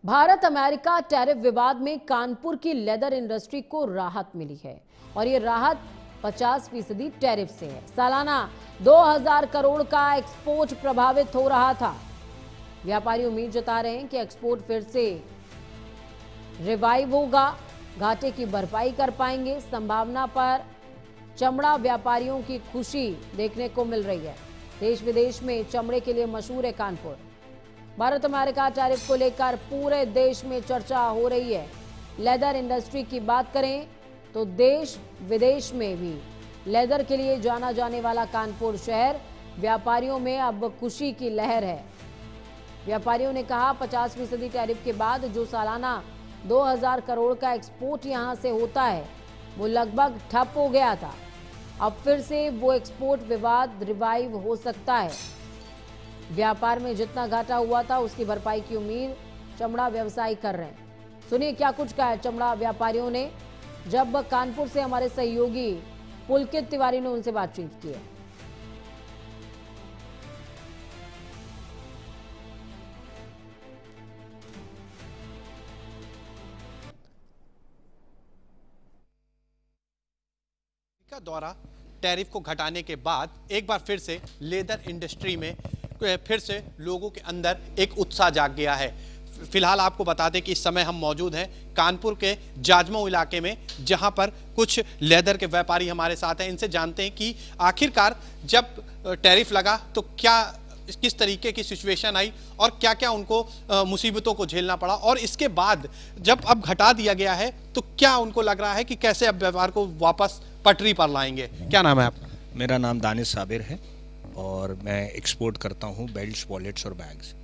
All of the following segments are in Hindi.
भारत अमेरिका टैरिफ विवाद में कानपुर की लेदर इंडस्ट्री को राहत मिली है और ये राहत 50% टैरिफ से है। सालाना 2000 करोड़ का एक्सपोर्ट प्रभावित हो रहा था। व्यापारी उम्मीद जता रहे हैं कि एक्सपोर्ट फिर से रिवाइव होगा, घाटे की भरपाई कर पाएंगे। संभावना पर चमड़ा व्यापारियों की खुशी देखने को मिल रही है। देश विदेश में चमड़े के लिए मशहूर है कानपुर। भारत अमेरिका टैरिफ को लेकर पूरे देश में चर्चा हो रही है। लेदर इंडस्ट्री की बात करें तो देश विदेश में भी लेदर के लिए जाना जाने वाला कानपुर शहर व्यापारियों में अब खुशी की लहर है। व्यापारियों ने कहा 50% टैरिफ के बाद जो सालाना 2000 करोड़ का एक्सपोर्ट यहां से होता है वो लगभग ठप हो गया था। अब फिर से वो एक्सपोर्ट विवाद रिवाइव हो सकता है। व्यापार में जितना घाटा हुआ था उसकी भरपाई की उम्मीद चमड़ा व्यवसायी कर रहे हैं। सुनिए क्या कुछ कहा है चमड़ा व्यापारियों ने जब कानपुर से हमारे सहयोगी पुलकित तिवारी ने उनसे बातचीत की है। का दौरा टैरिफ को घटाने के बाद एक बार फिर से लेदर इंडस्ट्री में फिर से लोगों के अंदर एक उत्साह जाग गया है। फिलहाल आपको बता दें कि इस समय हम मौजूद हैं कानपुर के जाजमऊ इलाके में, जहां पर कुछ लेदर के व्यापारी हमारे साथ हैं। इनसे जानते हैं कि आखिरकार जब टैरिफ लगा तो क्या किस तरीके की सिचुएशन आई और क्या क्या उनको मुसीबतों को झेलना पड़ा, और इसके बाद जब अब घटा दिया गया है तो क्या उनको लग रहा है कि कैसे अब व्यापार को वापस पटरी पर लाएंगे। क्या नाम है आपका? मेरा नाम दानिश साबिर है और मैं एक्सपोर्ट करता हूँ बेल्ट्स, वॉलेट्स और बैग्स।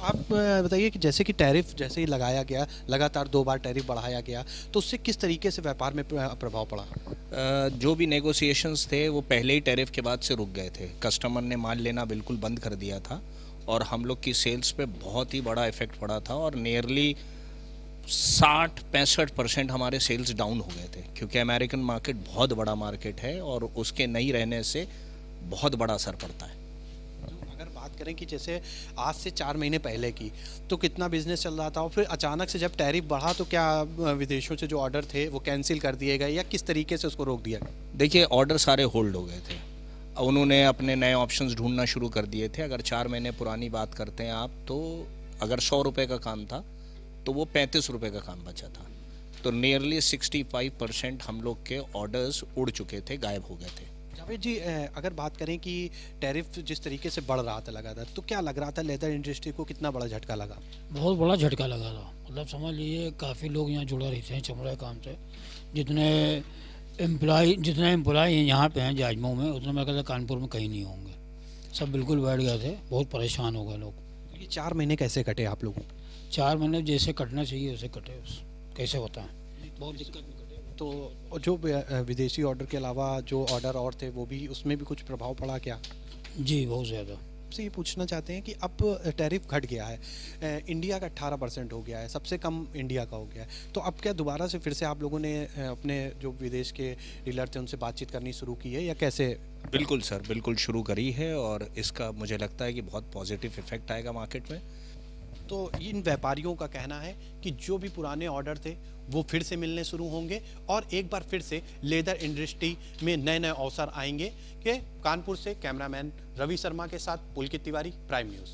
आप बताइए कि जैसे कि टैरिफ जैसे ही लगाया गया, लगातार 2 बार टैरिफ बढ़ाया गया, तो उससे किस तरीके से व्यापार में प्रभाव पड़ा? जो भी नेगोशिएशंस थे वो पहले ही टैरिफ के बाद से रुक गए थे। कस्टमर ने माल लेना बिल्कुल बंद कर दिया था और हम लोग की सेल्स पे बहुत ही बड़ा इफेक्ट पड़ा था और नियरली 60-65% हमारे सेल्स डाउन हो गए थे, क्योंकि अमेरिकन मार्केट बहुत बड़ा मार्केट है और उसके नहीं रहने से बहुत बड़ा असर पड़ता है। अगर बात करें कि जैसे आज से 4 महीने पहले की, तो कितना बिजनेस चल रहा था और फिर अचानक से जब टैरिफ बढ़ा तो क्या विदेशों से जो ऑर्डर थे वो कैंसिल कर दिए गए या किस तरीके से उसको रोक दिया गया? देखिए, ऑर्डर सारे होल्ड हो गए थे। उन्होंने अपने नए ऑप्शंस ढूंढना शुरू कर दिए थे। अगर 4 महीने पुरानी बात करते हैं आप, तो अगर 100 रुपये का काम था तो वो 35 रुपये का काम बचा था। तो नियरली 65% हम लोग के ऑर्डर्स उड़ चुके थे, गायब हो गए थे। जावेद जी, अगर बात करें कि टैरिफ जिस तरीके से बढ़ रहा था लगातार, तो क्या लग रहा था लेदर इंडस्ट्री को कितना बड़ा झटका लगा? बहुत बड़ा झटका लगा था। मतलब समझ लीजिए काफ़ी लोग यहाँ जुड़े रहते हैं चमड़ा काम से। जितने एम्प्लॉय यहाँ पे हैं जाजमऊ में, उतने मेरे ख्याल कानपुर में कहीं नहीं होंगे। सब बिल्कुल बैठ गए थे, बहुत परेशान हो गए लोग। ये 4 महीने कैसे कटे आप लोगों? 4 महीने जैसे कटना चाहिए वैसे कटे, कैसे बताएं, बहुत दिक्कत में कटे। तो जो विदेशी ऑर्डर के अलावा जो ऑर्डर और थे वो भी, उसमें भी कुछ प्रभाव पड़ा क्या? जी बहुत ज़्यादा। आपसे ये पूछना चाहते हैं कि अब टैरिफ घट गया है, इंडिया का 18% हो गया है, सबसे कम इंडिया का हो गया है, तो अब क्या दोबारा से फिर से आप लोगों ने अपने जो विदेश के डीलर थे उनसे बातचीत करनी शुरू की है या कैसे? बिल्कुल सर, बिल्कुल शुरू करी है और इसका मुझे लगता है कि बहुत पॉजिटिव इफेक्ट आएगा मार्केट में। तो इन व्यापारियों का कहना है कि जो भी पुराने ऑर्डर थे वो फिर से मिलने शुरू होंगे और एक बार फिर से लेदर इंडस्ट्री में नए नए अवसर आएंगे। कि कानपुर से कैमरामैन रवि शर्मा के साथ पुलकित तिवारी, प्राइम न्यूज़।